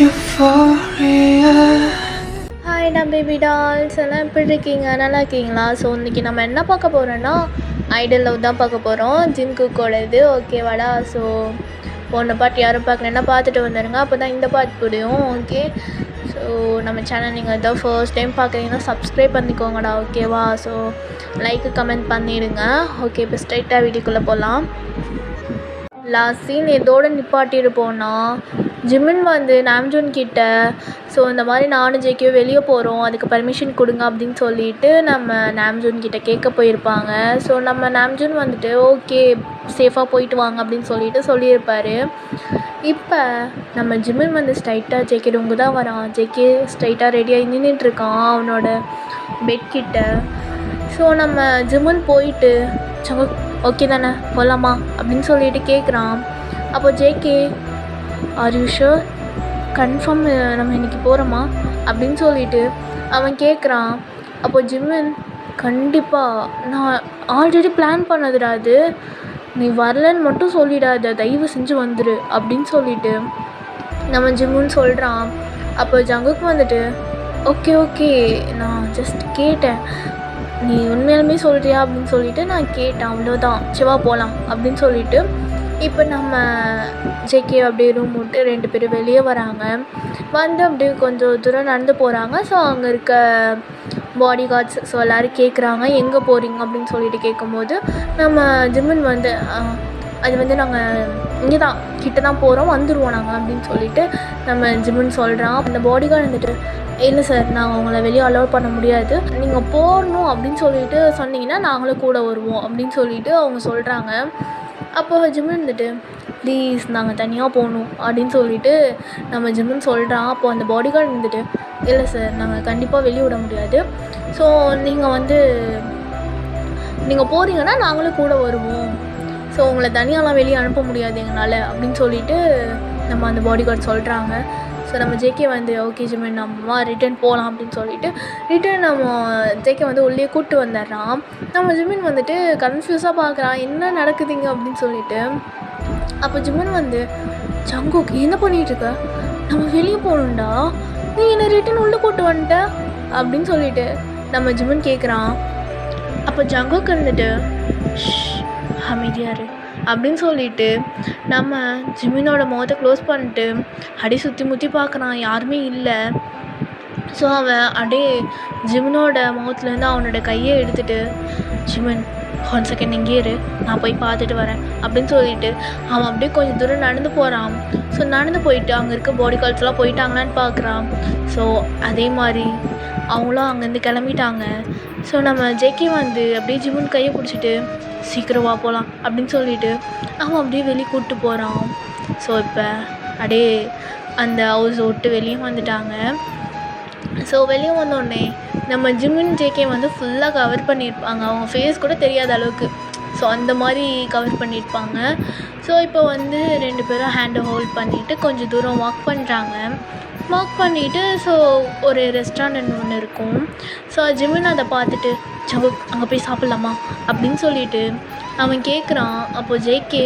Euphoria. Hi நான் baby dolls எல்லாம் எப்படி இருக்கீங்க, நல்லா இருக்கீங்களா? ஸோ இன்றைக்கி நம்ம என்ன பார்க்க போகிறோன்னா ஐடல் லவ் தான் பார்க்க போகிறோம், ஜின் குக்கோடது. ஓகேவாடா? ஸோ போன பாட்டு யாரும் பார்க்கலன்னா பார்த்துட்டு வந்துடுங்க, அப்போ தான் இந்த பாட்டு புரியும். ஓகே, ஸோ நம்ம சேனல் நீங்கள் இதான் ஃபர்ஸ்ட் டைம் பார்க்குறீங்கன்னா சப்ஸ்கிரைப் பண்ணிக்கோங்கடா. ஓகேவா? ஸோ லைக்கு கமெண்ட் பண்ணிவிடுங்க. ஓகே, இப்போ ஸ்ட்ரைட்டாக வீடியோக்குள்ளே போகலாம். லாஸ்ட் சீன் இதோடு நிப்பாட்டியிருப்போன்னா, ஜிமின் வந்து நாம்ஜூன் கிட்ட ஸோ இந்த மாதிரி நானும் ஜேகே வெளியே போகிறோம், அதுக்கு பர்மிஷன் கொடுங்க அப்படின்னு சொல்லிட்டு நம்ம நாம்ஜூன் கிட்ட கேட்க போயிருப்பாங்க. ஸோ நம்ம நாம்ஜூன் வந்துட்டு ஓகே சேஃபாக போயிட்டு வாங்க அப்படின்னு சொல்லிட்டு சொல்லியிருப்பார். இப்போ நம்ம ஜிமின் வந்து ஸ்ட்ரைட்டாக ஜேகே ரூமுக்கு தான் வரான். ஜேகே ஸ்ட்ரைட்டாக ரெடியாகி நின்றுட்டுருக்கான் அவனோட பெட்கிட்ட. ஸோ நம்ம ஜிமின் போயிட்டு ஓகே தானே போகலாமா அப்படின்னு சொல்லிட்டு கேட்குறான். அப்போ JK are you sure, confirm நம்ம இன்றைக்கி போகிறோமா அப்படின்னு சொல்லிட்டு அவன் கேட்குறான். அப்போ ஜிமின் கண்டிப்பாக நான் ஆல்ரெடி பிளான் பண்ணதுடா அது, நீ வரலன்னு மட்டும் சொல்லிடாத, தயவு செஞ்சு வந்துடு அப்படின்னு சொல்லிட்டு நம்ம ஜிம்முன்னு சொல்கிறான். அப்போ ஜங்குக்கு வந்துட்டு ஓகே ஓகே நான் ஜஸ்ட் கேட்டேன், நீ உண்மையாலுமே சொல்கிறியா அப்படின்னு சொல்லிட்டு நான் கேட்டேன், அவ்வளோதான், சிவா போகலாம் அப்படின்னு சொல்லிட்டு இப்போ நம்ம ஜேகே அப்படியே ரூம் விட்டு 2 பேரும் வெளியே வராங்க. வந்து அப்படியே கொஞ்சம் தூரம் நடந்து போகிறாங்க. ஸோ அங்கே இருக்க பாடி கார்ட்ஸ் ஸோ எல்லோரும் கேட்குறாங்க எங்கே போகிறீங்க அப்படின்னு சொல்லிட்டு கேட்கும்போது நம்ம ஜிமின் வந்து அது வந்து நாங்கள் இங்கே தான் கிட்ட தான் போகிறோம், வந்துடுவோம் நாங்கள் அப்படின்னு சொல்லிட்டு நம்ம ஜிமின் சொல்கிறான். அந்த பாடி கார்டு வந்துட்டு இல்லை சார், நாங்கள் உங்களை வெளியே அலோவ் பண்ண முடியாது, நீங்கள் போகணும் அப்படின்னு சொல்லிட்டு சொன்னீங்கன்னா நாங்களும் கூட வருவோம் அப்படின்னு சொல்லிட்டு அவங்க சொல்கிறாங்க. அப்போ ஜிமின் வந்துட்டு ப்ளீஸ் நாங்கள் தனியாக போகணும் அப்படின்னு சொல்லிட்டு நம்ம ஜிமின் சொல்கிறான். அப்போது அந்த பாடி கார்டு வந்துட்டு இல்லை சார், நாங்கள் கண்டிப்பாக வெளியே விட முடியாது, ஸோ நீங்கள் போகிறீங்கன்னா நாங்களும் கூட வருவோம், ஸோ உங்களை தனியாலாம் வெளியே அனுப்ப முடியாது எங்களால் அப்படின்னு சொல்லிட்டு நம்ம அந்த பாடி கார்டு சொல்கிறாங்க. ஸோ நம்ம ஜேகே வந்து ஓகே ஜிமின் நம்ம ரிட்டன் போகலாம் அப்படின்னு சொல்லிட்டு ரிட்டன் நம்ம ஜேகே வந்து உள்ளே கூப்பிட்டு வந்துடுறான். நம்ம ஜிமின் வந்துட்டு கன்ஃபியூஸாக பார்க்குறான் என்ன நடக்குதுங்க அப்படின்னு சொல்லிட்டு. அப்போ ஜிமின் வந்து ஜங்குக் என்ன பண்ணிகிட்ருக்க, நம்ம வெளியே போகணுண்டா, நீ என்னை ரிட்டன் உள்ளே கூப்பிட்டு வந்துட்ட அப்படின்னு சொல்லிட்டு நம்ம ஜிமின் கேட்குறான். அப்போ ஜங்குக் வந்துட்டு அமைதியாரு அப்படின்னு சொல்லிட்டு நம்ம ஜிமினோட முகத்தை க்ளோஸ் பண்ணிட்டு அப்படியே சுற்றி முற்றி பார்க்குறான், யாருமே இல்லை. ஸோ அவன் அப்படியே ஜிமினோட முகத்துலேருந்து அவனோட கையை எடுத்துகிட்டு ஜிமின் 1 செகண்ட் இங்கே இரு, நான் போய் பார்த்துட்டு வரேன் அப்படின்னு சொல்லிட்டு அவன் அப்படியே கொஞ்சம் தூரம் நடந்து போகிறான். ஸோ நடந்து போயிட்டு அங்கே இருக்க பாடி கார்ட்ஸ்லாம் போயிட்டாங்களான்னு பார்க்குறான். ஸோ அதே மாதிரி அவங்களும் அங்கேருந்து கிளம்பிட்டாங்க. ஸோ நம்ம ஜேகே வந்து அப்படியே ஜிமின் கையை பிடிச்சிட்டு சீக்கிரமாக போகலாம் அப்படின்னு சொல்லிட்டு அவன் அப்படியே வெளியே கூப்பிட்டு போகிறான். ஸோ இப்போ அப்படியே அந்த ஹவுஸ் விட்டு வெளியே வந்துட்டாங்க. ஸோ வெளியே வந்தோடனே நம்ம ஜிமின் ஜேகே வந்து ஃபுல்லாக கவர் பண்ணியிருப்பாங்க, அவங்க ஃபேஸ் கூட தெரியாத அளவுக்கு. ஸோ அந்த மாதிரி கவர் பண்ணியிருப்பாங்க. ஸோ இப்போ வந்து 2 பேரும் ஹேண்டை ஹோல்ட் பண்ணிவிட்டு கொஞ்சம் தூரம் வாக் பண்ணுறாங்க. வாக் பண்ணிவிட்டு ஸோ ஒரு ரெஸ்டாரண்ட் ஒன்று இருக்கும். ஸோ ஜிமின் அதை பார்த்துட்டு ஜங்குக் அங்கே போய் சாப்பிட்லாமா அப்படின்னு சொல்லிட்டு அவன் கேட்குறான். அப்போது ஜேகே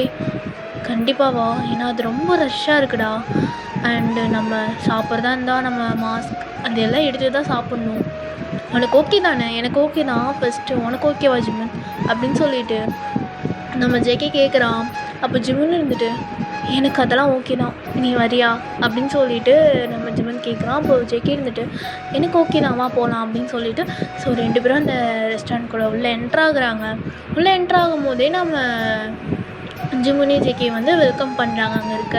கண்டிப்பாக வா, ஏன்னா அது ரொம்ப ரஷ்ஷாக இருக்குடா, அண்டு நம்ம சாப்பிட்றதா இருந்தால் நம்ம மாஸ்க் அது எல்லாம் எடுத்து தான் சாப்பிட்ணும், உனக்கு ஓகே தானே? எனக்கு ஓகே தான், ஃபஸ்ட்டு உனக்கு ஓகேவா ஜிமின் அப்படின்னு சொல்லிட்டு நம்ம ஜேகே கேட்குறான். அப்போ ஜிமின் இருந்துட்டு எனக்கு அதெல்லாம் ஓகே தான், நீ வரியா அப்படின்னு சொல்லிட்டு நம்ம ஜிமின் கேட்குறான். அப்போது ஜேகே இருந்துட்டு எனக்கு ஓகே தான், வா போகலாம் அப்படின்னு சொல்லிட்டு ஸோ 2 பேரும் அந்த ரெஸ்டாரண்ட்குள்ளே உள்ளே என்ட்ராகுறாங்க. உள்ளே என்ட்ராகும் போதே நம்ம ஜிமினி ஜேகே வந்து வெல்கம் பண்ணுறாங்க. அங்கே இருக்க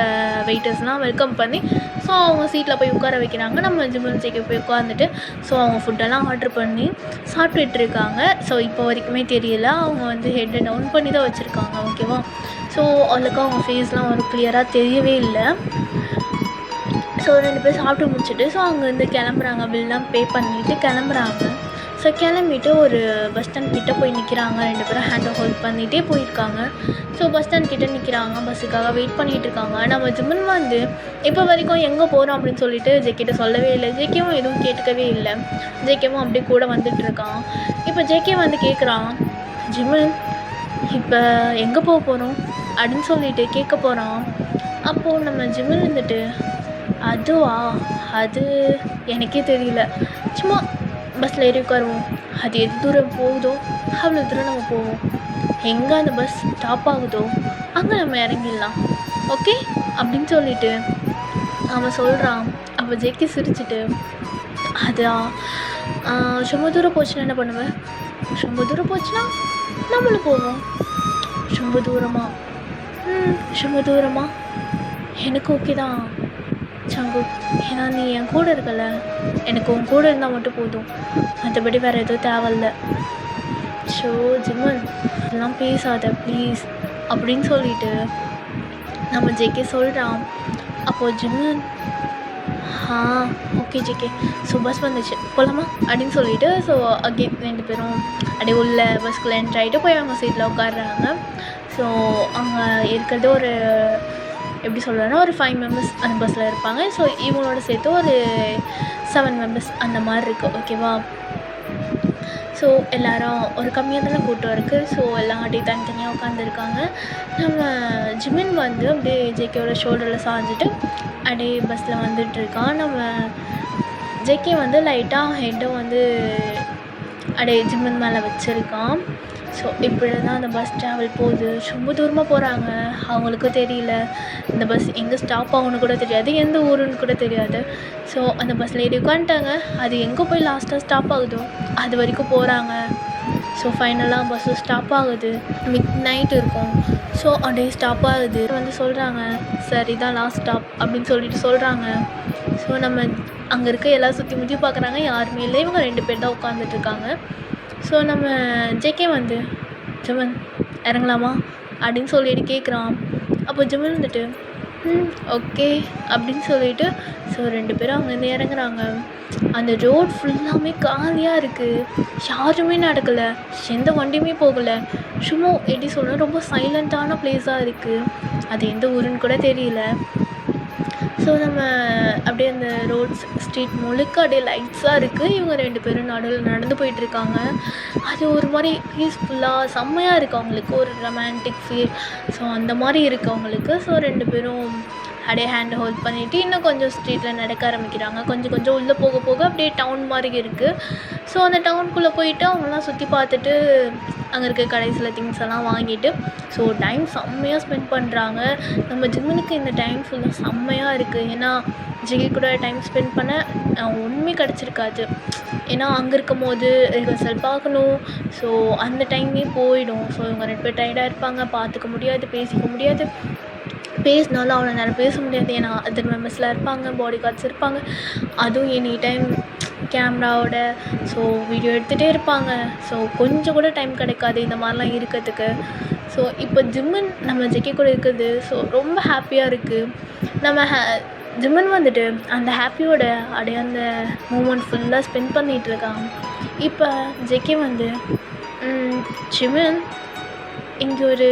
வெயிட்டர்ஸ்லாம் வெல்கம் பண்ணி ஸோ அவங்க சீட்டில் போய் உட்கார வைக்கிறாங்க. நம்ம ஜிமின் ஜேகே போய் உட்காந்துட்டு ஸோ அவங்க ஃபுட்டெல்லாம் ஆர்டர் பண்ணி சாப்பிட்டுட்டு இருக்காங்க. ஸோ இப்போ வரைக்குமே தெரியல, அவங்க வந்து ஹெட்டை டவுன் பண்ணி தான் வச்சுருக்காங்க. ஓகேவா? ஸோ அவளுக்கு அவங்க ஃபேஸ்லாம் ஒரு கிளியராக தெரியவே இல்லை. ஸோ 2 பேர் சாப்பிட்டு முடிச்சுட்டு ஸோ அங்கேருந்து கிளம்புறாங்க, பில்லாம் பே பண்ணிவிட்டு கிளம்புறாங்க. ஸோ கிளம்பிட்டு ஒரு பஸ் ஸ்டாண்ட் கிட்டே போய் நிற்கிறாங்க. 2 பேரும் ஹேண்டை ஹோல்ட் பண்ணிகிட்டே போயிருக்காங்க. ஸோ பஸ் ஸ்டாண்ட் கிட்டே நிற்கிறாங்க, பஸ்ஸுக்காக வெயிட் பண்ணிகிட்டு இருக்காங்க. நம்ம ஜிமின் வந்து இப்போ வரைக்கும் எங்கே போகிறோம் அப்படின்னு சொல்லிட்டு ஜேகேட்ட சொல்லவே இல்லை. ஜேகேவும் எதுவும் கேட்டுக்கவே இல்லை. ஜேகேவும் அப்படியே கூட வந்துட்டுருக்கான். இப்போ ஜேகே வந்து கேட்குறான், ஜிமின் இப்போ எங்கே போக போகிறோம் அப்படின்னு சொல்லிட்டு கேட்க போகிறான். அப்போது நம்ம ஜிமின் வந்துட்டு அதுவா? அது எனக்கே தெரியல. சும்மா பஸ்ஸில் ஏறி உட்காருவோம். அது எது தூரம் போகுதோ அவ்வளோ தூரம் நம்ம போவோம். எங்கே அந்த பஸ் ஸ்டாப் ஆகுதோ அங்கே நம்ம இறங்கிடலாம். ஓகே அப்படின்னு சொல்லிட்டு அவன் சொல்கிறான். அப்போ ஜேகே சிரிச்சிட்டு, அதா ரொம்ப தூரம் போச்சுன்னா என்ன பண்ணுவேன்? ரொம்ப தூரம் போச்சுன்னா நம்மளும் போவோம். ரொம்ப தூரமா? ரொம்ப தூரமா? எனக்கு ஓகே தான் சங்கு. ஏன்னா நீ என் கூட இருக்கல, எனக்கு உன் கூட இருந்தால் மட்டும் போதும், மற்றபடி வேறு எதுவும் தேவையில்ல. ஸோ ஜிம்மன் இதெல்லாம் பேசாத ப்ளீஸ் அப்படின்னு சொல்லிட்டு நம்ம ஜேகே சொல்கிறான். அப்போது ஜிம்மன் ஓகே ஜேகே, ஸோ பஸ் வந்துச்சு போகலாமா அப்படின்னு சொல்லிட்டு ஸோ அகெயின் 2 பேரும் அப்படியே உள்ள பஸ்க்குள்ளே என்ட்ரு ஆகிட்டு போய் அவங்க சீட்டில் உட்காடுறாங்க. ஸோ அங்கே இருக்கிறது ஒரு எப்படி சொல்கிறேன்னா ஒரு 5 மெம்பர்ஸ் அந்த பஸ்ஸில் இருப்பாங்க. ஸோ இவங்களோட சேர்த்து ஒரு 7 மெம்பர்ஸ் அந்த மாதிரி இருக்குது. ஓகேவா? ஸோ எல்லோரும் ஒரு கம்மியாக தானே கூட்டம் இருக்குது. ஸோ எல்லாம் அப்படியே தனித்தனியாக உட்காந்துருக்காங்க. நம்ம ஜிமின் வந்து அப்படியே ஜேகேவோட ஷோல்டரில் சாஞ்சிட்டு அப்படியே பஸ்ஸில் வந்துட்டுருக்கான். நம்ம ஜேகே வந்து லைட்டாக ஹெட்டை வந்து அப்படியே ஜிமின் மேலே வச்சுருக்கான். ஸோ இப்படி தான் அந்த பஸ் ட்ராவல் போகுது. ரொம்ப தூரமாக போகிறாங்க. அவங்களுக்கும் தெரியல இந்த பஸ் எங்கே ஸ்டாப் ஆகுன்னு கூட தெரியாது, எந்த ஊருன்னு கூட தெரியாது. ஸோ அந்த பஸ்ஸில் ஏறி உட்காந்துட்டாங்க. அது எங்கே போய் லாஸ்ட்டாக ஸ்டாப் ஆகுதோ அது வரைக்கும் போகிறாங்க. ஸோ ஃபைனலாக பஸ்ஸு ஸ்டாப் ஆகுது. மிட் நைட் இருக்கும். ஸோ அப்படியே ஸ்டாப் ஆகுது. வந்து சொல்கிறாங்க, சார் இதான் லாஸ்ட் ஸ்டாப் அப்படின்னு சொல்லிட்டு சொல்கிறாங்க. ஸோ நம்ம அங்கே இருக்க எல்லாம் சுற்றி முற்றி பார்க்குறாங்க, யாருமே இல்லை. இவங்க 2 பேர் தான் உட்காந்துட்ருக்காங்க. ஸோ நம்ம ஜேகே வந்து ஜிமன் இறங்கலாமா அப்படின்னு சொல்லிட்டு கேட்குறான். அப்போ ஜிமன் வந்துட்டு ஓகே அப்படின்னு சொல்லிட்டு ஸோ 2 பேரும் அங்கேருந்து இறங்குறாங்க. அந்த ரோட் ஃபுல்லாமே காலியாக இருக்குது. யாருமே நடக்கலை, எந்த வண்டியுமே போகலை. சும்மா எப்படி சொல்லணும், ரொம்ப சைலண்ட்டான பிளேஸாக இருக்குது. அது எந்த ஊருன்னு கூட தெரியல. ஸோ நம்ம அப்படியே அந்த ரோட்ஸ் ஸ்ட்ரீட் முழுக்க அப்படியே லைட்ஸாக இருக்குது. இவங்க 2 பேரும் நடுவில் நடந்து போயிட்டுருக்காங்க. அது ஒரு மாதிரி பீஸ்ஃபுல்லாக செம்மையாக இருக்குது அவங்களுக்கு, ஒரு ரொமான்டிக் ஃபீல். ஸோ அந்த மாதிரி இருக்குது அவங்களுக்கு. ஸோ 2 பேரும் அப்படியே ஹேண்ட் ஹோல்ட் பண்ணிவிட்டு இன்னும் கொஞ்சம் ஸ்ட்ரீட்டில் நடக்க ஆரம்பிக்கிறாங்க. கொஞ்சம் கொஞ்சம் உள்ளே போக போக அப்படியே டவுன் மாதிரி இருக்குது. ஸோ அந்த டவுனுக்குள்ளே போயிட்டு அவங்களாம் சுற்றி பார்த்துட்டு அங்கே இருக்க கடைசியில் திங்ஸ் எல்லாம் வாங்கிட்டு ஸோ டைம் செம்மையாக ஸ்பெண்ட் பண்ணுறாங்க. நம்ம ஜிம்மனுக்கு இந்த டைம் ஃபுல்லாக செம்மையாக இருக்குது. ஏன்னா ஜிகி கூட டைம் ஸ்பெண்ட் பண்ண ஒன்றுமே கிடச்சிருக்காது. ஏன்னா அங்கே இருக்கும் போது ரிஹர்சல் பார்க்கணும். ஸோ அந்த டைமே போயிடும். ஸோ இவங்க 2 பேர் டயர்டாக இருப்பாங்க, பார்த்துக்க முடியாது, பேசிக்க முடியாது. பேசினாலும் அவ்வளோ நேரம் பேச முடியாது. ஏன்னா அதர் மெம்பர்ஸ்லாம் இருப்பாங்க, பாடி கார்ட்ஸ் இருப்பாங்க. அதுவும் எனி டைம் கேமராவோட ஸோ வீடியோ எடுத்துகிட்டே இருப்பாங்க. ஸோ கொஞ்சம் கூட டைம் கிடைக்காது இந்த மாதிரிலாம் இருக்கிறதுக்கு. ஸோ இப்போ ஜிம்மன் நம்ம ஜெகே கூட இருக்குது. ஸோ ரொம்ப ஹாப்பியாக இருக்குது. நம்ம ஜிம்மன் வந்துட்டு அந்த ஹாப்பியோட அப்படியே அந்த மூமெண்ட் ஃபுல்லாக ஸ்பெண்ட் பண்ணிகிட்ருக்கான். இப்போ ஜெகே வந்து ஜிம்மன் இங்கே ஒரு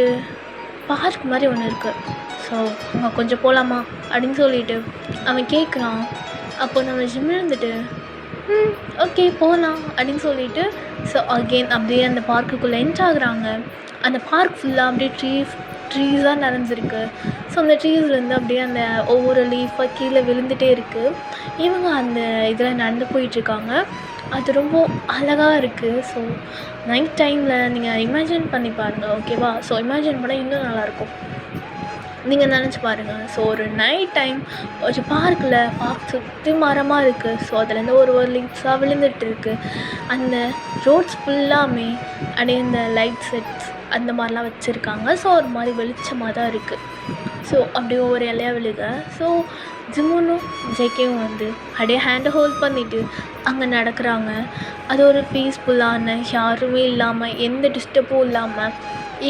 பார்க் மாதிரி ஒன்று இருக்குது, ஸோ அங்கே கொஞ்சம் போகலாமா அப்படின்னு சொல்லிட்டு அவன் கேட்குறான். அப்போ நம்ம ஜிம்மன் வந்துட்டு ஓகே போகலாம் அப்படின்னு சொல்லிட்டு ஸோ அகெயின் அப்படியே அந்த பார்க்குக்குள்ளே என்ட்ரு ஆகுறாங்க. அந்த பார்க் ஃபுல்லாக அப்படியே ட்ரீஸாக நிறைஞ்சிருக்கு. ஸோ அந்த ட்ரீஸ்லேருந்து அப்படியே அந்த ஒவ்வொரு லீஃபாக கீழே விழுந்துகிட்டே இருக்குது. இவங்க அந்த இதில் நடந்து போயிட்டுருக்காங்க. அது ரொம்ப அழகாக இருக்குது. ஸோ நைட் டைமில் நீங்கள் இமேஜின் பண்ணி பாருங்கள், ஓகேவா? ஸோ இமேஜின் பண்ணால் இன்னும் நல்லாயிருக்கும். நீங்கள் நினச்சி பாருங்கள். ஸோ ஒரு நைட் டைம் ஒரு பார்க் சுற்றி மரமாக இருக்குது. ஸோ அதுலேருந்து ஒரு லீவ்ஸாக விழுந்துட்டு இருக்குது. அந்த ரோட்ஸ் ஃபுல்லாமே அப்படியே இந்த லைட் செட்ஸ் அந்த மாதிரிலாம் வச்சுருக்காங்க. ஸோ ஒரு மாதிரி வெளிச்சமாக தான் இருக்குது. ஸோ அப்படியே ஒவ்வொரு இலையாக விழுக ஸோ ஜிம்முனும் ஜேகேவும் வந்து அப்படியே ஹேண்டை ஹோல்ட் பண்ணிவிட்டு அங்கே நடக்கிறாங்க. அது ஒரு பீஸ்ஃபுல்லான, யாருமே இல்லாமல், எந்த டிஸ்டர்பும் இல்லாமல்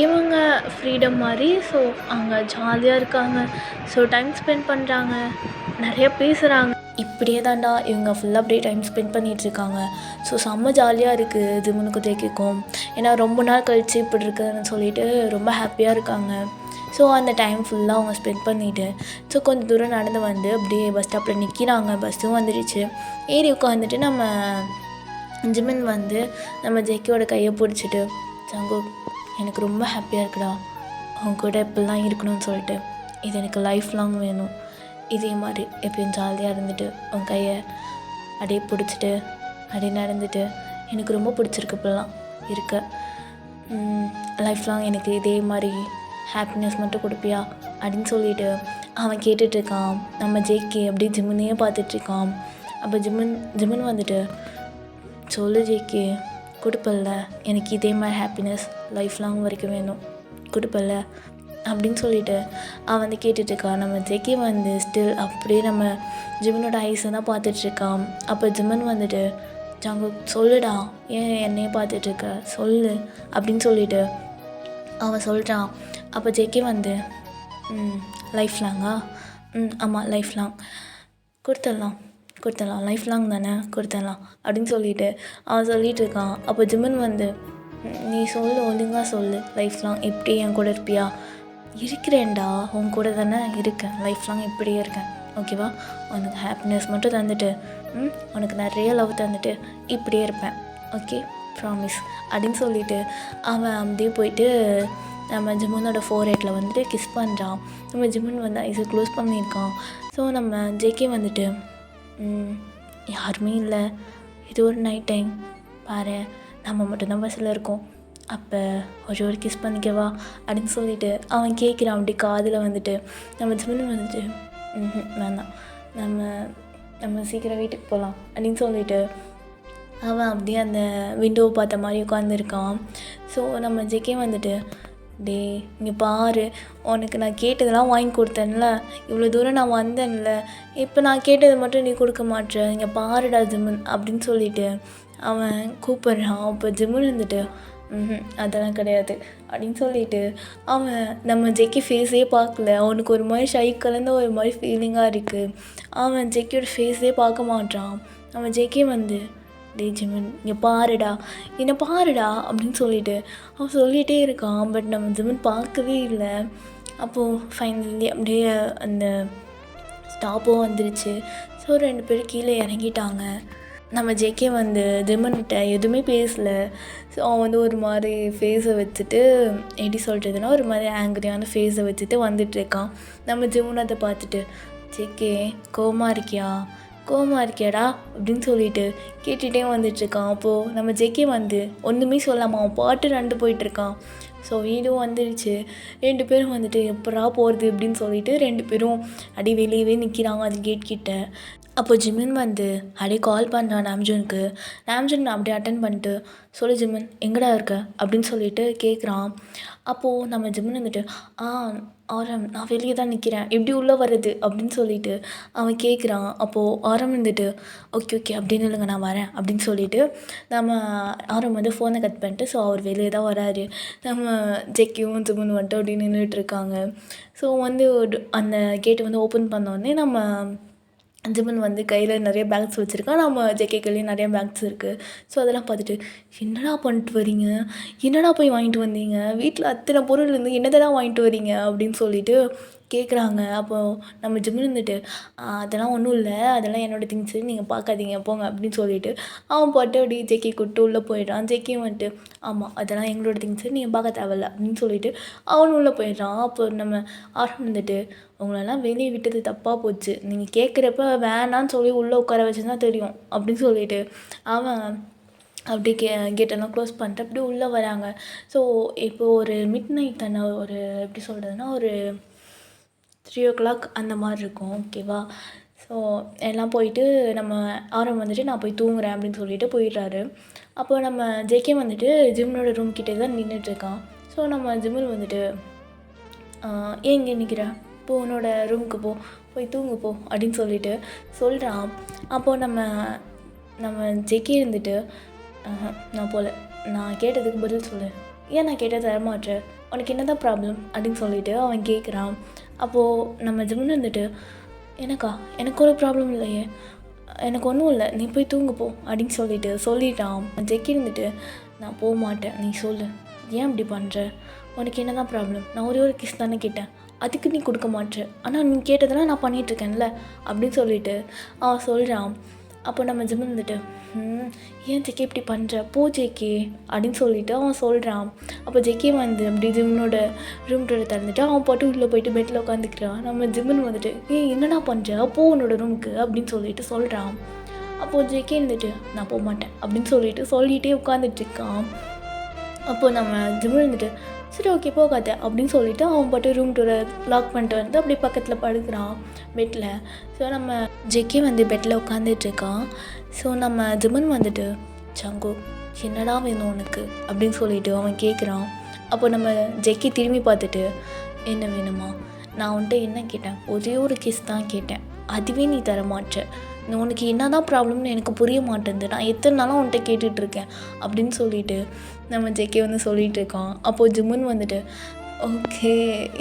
இவங்க ஃப்ரீடம் மாதிரி. ஸோ அங்கே ஜாலியாக இருக்காங்க. ஸோ டைம் ஸ்பெண்ட் பண்ணுறாங்க, நிறையா பேசுகிறாங்க. இப்படியே தாண்டா இவங்க ஃபுல்லாக அப்படியே டைம் ஸ்பெண்ட் பண்ணிகிட்ருக்காங்க. ஸோ செம்ம ஜாலியாக இருக்குது ஜிம்முனுக்கும் ஜேகேக்கும். ஏன்னா ரொம்ப நாள் கழித்து இப்படி இருக்குதுன்னு சொல்லிட்டு ரொம்ப ஹாப்பியாக இருக்காங்க. ஸோ அந்த டைம் ஃபுல்லாக அவங்க ஸ்பெண்ட் பண்ணிவிட்டு ஸோ கொஞ்சம் தூரம் நடந்து வந்து அப்படியே பஸ் ஸ்டாப்பில் நிற்கிறாங்க. பஸ்ஸும் வந்துடுச்சு. ஏறி உட்காந்துட்டு நம்ம ஜிமின் வந்து நம்ம ஜேகேவோட கையை பிடிச்சிட்டு, சங்கு எனக்கு ரொம்ப ஹாப்பியாக இருக்குடா, அவங்க கூட இப்படிலாம் இருக்கணும்னு சொல்லிட்டு, இது எனக்கு லைஃப் லாங் வேணும். இதே மாதிரி எப்பயும் ஜாலியாக இருந்துட்டு உன் கையை அப்படியே பிடிச்சிட்டு அப்படியே நடந்துட்டு எனக்கு ரொம்ப பிடிச்சிருக்கு இப்போல்லாம் இருக்க. லைஃப் லாங் எனக்கு இதே மாதிரி ஹாப்பினஸ் மட்டும் கொடுப்பியா அப்படின்னு சொல்லிட்டு அவன் கேட்டுட்ருக்கான். நம்ம ஜேகே அப்படியே ஜிம்முனையே பார்த்துட்ருக்கான். அப்போ ஜிம்மன் வந்துட்டு சொல்லு ஜேகே, கொடுப்பல்ல எனக்கு இதே மாதிரி ஹாப்பினஸ் லைஃப் லாங் வரைக்கும் வேணும், கொடுப்பல்ல அப்படின்னு சொல்லிட்டு அவன் வந்து கேட்டுட்ருக்கான். நம்ம ஜேகே வந்து ஸ்டில் அப்படியே நம்ம ஜிம்மனோட ஐஸை தான் பார்த்துட்ருக்கான். அப்போ ஜிம்மன் வந்துட்டு ஜாங்கு சொல்லுடா, ஏன் என்னையே பார்த்துட்ருக்க சொல்லு அப்படின்னு சொல்லிட்டு அவன் சொல்கிறான். அப்போ ஜேகே வந்து லைஃப் லாங்கா? ஆமாம் லைஃப் லாங், கொடுத்துடலாம் லைஃப் லாங் தானே கொடுத்துடலாம் அப்படின்னு சொல்லிட்டு அவன் சொல்லிகிட்டு இருக்கான். அப்போ ஜிம்மன் வந்து நீ சொல்லு, ஒழுங்காக சொல்லு, லைஃப் லாங் எப்படி என் கூட இருப்பியா? இருக்கிறேன்டா, உன் கூட தானே இருக்கேன், லைஃப் லாங் இப்படியே இருக்கேன், ஓகேவா? உனக்கு ஹாப்பினஸ் மட்டும் தந்துட்டு உனக்கு நிறைய லவ் தந்துட்டு இப்படியே இருப்பேன், ஓகே, ப்ராமிஸ் அப்படின்னு சொல்லிட்டு அவன் அப்படியே போயிட்டு நம்ம ஜிம்மனோட ஃபோர்ஹெட்டில் வந்துட்டு கிஸ் பண்ணுறான். நம்ம ஜிம்மன் வந்து ஐஸை க்ளோஸ் பண்ணியிருக்கான். ஸோ நம்ம ஜேகே வந்துட்டு யாருமே இல்லை, இது ஒரு நைட் டைம் பாரு, நம்ம மட்டும்தான் பஸ்ஸில் இருக்கோம், அப்போ ஒரு கிஸ் பண்ணிக்கவா அப்படின்னு சொல்லிட்டு அவன் கேட்குறான். அப்படி காதில் வந்துட்டு நம்ம ஜிம்மன் வந்துட்டு வேண்டாம், நம்ம சீக்கிரம் வீட்டுக்கு போகலாம் அப்படின்னு சொல்லிட்டு அவன் அப்படியே அந்த விண்டோவை பார்த்த மாதிரி உட்காந்துருக்கான். ஸோ நம்ம ஜேகே வந்துட்டு டே இங்கே பாரு, உனக்கு நான் கேட்டதெல்லாம் வாங்கி கொடுத்தேன்ல, இவ்வளோ தூரம் நான் வந்தேன்ல, இப்போ நான் கேட்டது மட்டும் நீ கொடுக்க மாட்டேற, இங்கே பாருடா ஜிம்மன் அப்படின்னு சொல்லிட்டு அவன் கூப்பிட்றான். அப்போ ஜிம்மன் வந்துட்டு அதெல்லாம் கிடையாது அப்படின்னு சொல்லிட்டு அவன் நம்ம ஜெக்கி ஃபேஸே பார்க்கல. அவனுக்கு ஒரு மாதிரி ஷை கலந்த ஒரு மாதிரி ஃபீலிங்காக இருக்குது. அவன் ஜெக்கியோட ஃபேஸே பார்க்க மாட்டான். அவன் ஜெக்கி வந்து டே ஜிம்மன் இங்கே பாருடா, என்னை பாருடா அப்படின்னு சொல்லிட்டு அவன் சொல்லிகிட்டே இருக்கான். பட் நம்ம ஜிம்மன் பார்க்கவே இல்லை. அப்போது ஃபைனலி அப்படியே அந்த ஸ்டாப்பும் வந்துருச்சு. ஸோ 2 பேரும் கீழே இறங்கிட்டாங்க. நம்ம ஜேகே வந்து ஜிம்மன்கிட்ட எதுவுமே பேசலை. ஸோ அவன் வந்து ஒரு மாதிரி ஃபேஸை வச்சுட்டு எப்படி சொல்கிறதுனா ஒரு மாதிரி ஆங்க்ரியான ஃபேஸை வச்சுட்டு வந்துட்டுருக்கான். நம்ம ஜிம்மன் அதை பார்த்துட்டு ஜேகே கோவமாக இருக்கியாடா அப்படின்னு சொல்லிட்டு கேட்டுகிட்டே வந்துட்டுருக்கான். அப்போது நம்ம ஜேகே வந்து ஒன்றுமே சொல்லாமல் அவன் பாட்டு நடந்து போயிட்டுருக்கான். ஸோ வீடும் வந்துடுச்சு. 2 பேரும் வந்துட்டு எப்படா போகிறது அப்படின்னு சொல்லிட்டு 2 பேரும் அடி வெளியவே நிற்கிறாங்க அது கேட் கிட்ட. அப்போ ஜிம்மன் வந்து அப்படியே கால் பண்ணுறான் நாம்ஜூனுக்கு. நாம்ஜூன் அப்படியே அட்டன் பண்ணிட்டு சொல்லு ஜிம்மன் எங்கடா இருக்க அப்படின்னு சொல்லிட்டு கேட்குறான். அப்போது நம்ம ஜிம்மன் வந்துட்டு ஆரம் நான் வெளியே தான் நிற்கிறேன், எப்படி உள்ளே வர்றது அப்படின்னு சொல்லிட்டு அவன் கேட்குறான். அப்போது ஆரம் வந்துட்டு ஓகே அப்படின்னு இல்லைங்க நான் வரேன் அப்படின்னு சொல்லிட்டு நம்ம ஆரம் வந்து ஃபோனை கட் பண்ணிட்டு ஸோ அவர் வெளியே தான் வராரு. நம்ம ஜெக்கியும் ஜிம்மன் வந்துட்டு அப்படி நின்றுட்டுருக்காங்க. ஸோ வந்து அந்த கேட்டு வந்து ஓப்பன் பண்ணோடனே நம்ம ஜிம்மன் வந்து கையில் நிறைய பேக்ஸ் வச்சுருக்கான். நம்ம ஜேகே கையிலையும் நிறைய பேக்ஸ் இருக்குது. ஸோ அதெல்லாம் பார்த்துட்டு என்னடா பண்ணிட்டு வரீங்க, என்னடா போய் வாங்கிட்டு வந்தீங்க, வீட்டில் அத்தனை பொருள் இருந்து என்னதான் வாங்கிட்டு வரீங்க அப்படின்னு சொல்லிட்டு கேட்குறாங்க. அப்போது நம்ம ஜிம்மன் இருந்துட்டு அதெல்லாம் ஒன்றும் இல்லை, அதெல்லாம் என்னோடய திங்ஸு, நீங்கள் பார்க்காதீங்க போங்க அப்படின்னு சொல்லிட்டு அவன் பாட்டு அப்படி ஜேகே கூப்பிட்டு உள்ளே போயிடுறான். ஜேகேயும் வந்துட்டு ஆமாம் அதெல்லாம் எங்களோட திங்ஸு, நீங்கள் பார்க்க தேவையில்ல அப்படின்னு சொல்லிட்டு அவன் உள்ளே போயிடுறான். அப்போ நம்ம ஆரம் வந்துட்டு உங்களெல்லாம் வெளியே விட்டது தப்பாக போச்சு, நீங்கள் கேட்குறப்ப வேணான்னு சொல்லி உள்ளே உட்கார வச்சுருந்தா தெரியும் அப்படின்னு சொல்லிட்டு அவன் அப்படி கேட்டெல்லாம் க்ளோஸ் பண்ணிட்டு அப்படி உள்ளே வராங்க. ஸோ இப்போது ஒரு மிட் நைட் தானே, ஒரு எப்படி சொல்கிறதுனா ஒரு 3 o'clock அந்த மாதிரி இருக்கும், ஓகேவா? ஸோ எல்லாம் போயிட்டு நம்ம ஆரம் வந்துட்டு நான் போய் தூங்குறேன் அப்படின்னு சொல்லிட்டு போயிடுறாரு. அப்போ நம்ம ஜேகே வந்துட்டு ஜிம்மனோட ரூம் கிட்டே தான் நின்றுட்டுருக்கான். ஸோ நம்ம ஜிம்மன் வந்துட்டு ஏன் இங்கே நிற்கிறேன், போ உன்னோட ரூமுக்கு போய் தூங்கு போ அப்படின்னு சொல்லிட்டு சொல்கிறான். அப்போது நம்ம ஜெக்கி இருந்துட்டு நான் போகல, நான் கேட்டதுக்கு பதில் சொல்லு, ஏன் நான் கேட்டால் தரமாட்டேன், உனக்கு என்ன தான் ப்ராப்ளம் அப்படின்னு சொல்லிட்டு அவன் கேட்குறான். அப்போது நம்ம ஜிம்மன் இருந்துட்டு எனக்கு ஒரு ப்ராப்ளம் இல்லையே, எனக்கு ஒன்றும் இல்லை, நீ போய் தூங்கு போ அப்படின்னு சொல்லிட்டான். ஜெக்கி இருந்துட்டு நான் போக மாட்டேன், நீ சொல்லு ஏன் இப்படி பண்ணுற, உனக்கு என்ன தான் ப்ராப்ளம், நான் ஒரே ஒரு கிஸ் தானே கேட்டேன், அதுக்கு நீ கொடுக்க மாட்டேற, ஆனால் நீ கேட்டதெல்லாம் நான் பண்ணிகிட்ருக்கேன்ல அப்படின்னு சொல்லிட்டு அவன் சொல்கிறான். அப்போ நம்ம ஜிம்மன் வந்துட்டு ஏன் ஜெக்கி இப்படி பண்ணுற போ ஜெக்கி அப்படின்னு சொல்லிட்டு அவன் சொல்கிறான். அப்போ ஜெக்கி வந்து அப்படி ஜிம்மனோட ரூம் டோரை திறந்துட்டு அவன் பாட்டு உள்ளே போயிட்டு பெட்டில் உட்காந்துக்கிறான். நம்ம ஜிம்மன் வந்துட்டு என்னடா பண்ணுற போ உன்னோட ரூமுக்கு அப்படின்னு சொல்லிட்டு சொல்கிறான். அப்போது ஜெக்கி இருந்துட்டு நான் போக மாட்டேன் அப்படின்னு சொல்லிகிட்டே உட்காந்துட்ருக்கான். அப்போது நம்ம ஜிம்மன் இருந்துட்டு சரி ஓகே போகாத அப்படின்னு சொல்லிவிட்டு அவன் பாட்டு ரூம் டோரை லாக் பண்ணிட்டு வந்து அப்படியே பக்கத்தில் படுக்கிறான் பெட்டில். ஸோ நம்ம ஜெக்கி வந்து பெட்டில் உட்காந்துட்ருக்கான். ஸோ நம்ம ஜிம்மன் வந்துட்டு சங்கு என்னடா வேணும் உனக்கு அப்படின்னு சொல்லிட்டு அவன் கேட்குறான். அப்போ நம்ம ஜெக்கி திரும்பி பார்த்துட்டு என்ன வேணுமா, நான் உன்கிட்ட என்ன கேட்டேன், ஒரே ஒரு கிஸ் தான் கேட்டேன், அதுவே நீ தர மாட்டே, உனக்கு என்ன தான் ப்ராப்ளம்னு எனக்கு புரிய மாட்டேங்குது, நான் எத்தனை நாளாக உன்கிட்ட கேட்டுட்ருக்கேன் அப்படின்னு சொல்லிட்டு நம்ம ஜெக்கி வந்து சொல்லிகிட்டு இருக்கான். அப்போது ஜிம்மன் வந்துட்டு ஓகே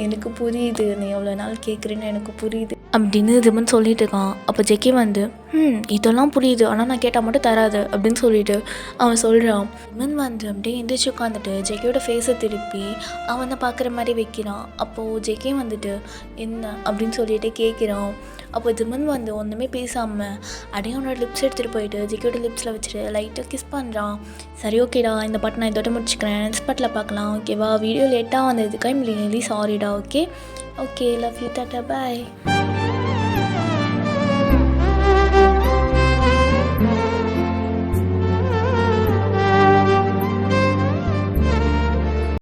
எனக்கு புரியுது, நீ எவ்வளோ நாள் கேட்குறேன்னு எனக்கு புரியுது அப்படின்னு ஜிம்மன் சொல்லிட்டு இருக்கான். அப்போ ஜெக்கி வந்து இதெல்லாம் புரியுது, ஆனால் நான் கேட்டால் மட்டும் தராது அப்படின்னு சொல்லிட்டு அவன் சொல்கிறான். ஜிம்மன் வந்து அப்படியே எந்திரிச்சு உட்காந்துட்டு ஜெக்கியோட ஃபேஸை திருப்பி அவன் தான் பார்க்குற மாதிரி வைக்கிறான். அப்போது ஜெக்கி வந்துட்டு என்ன அப்படின்னு சொல்லிட்டு கேட்குறான். அப்போ ஜிம்மன் வந்து ஒன்றுமே பேசாமல் அப்படியே அவனோட லிப்ஸ் எடுத்துகிட்டு போயிட்டு ஜெக்கியோட லிப்ஸில் வச்சுட்டு லைட்டாக கிஸ் பண்ணுறான். சரி ஓகேடா, இந்த பாட்டு நான் இதோட முடிச்சுக்கிறேன், நெக்ஸ்ட் பாட்டில் பார்க்கலாம் ஓகேவா, வீடியோ லேட்டாக வந்ததுக்கு ஐம் ரியலி சாரிடா. Okay okay love you, tata bye.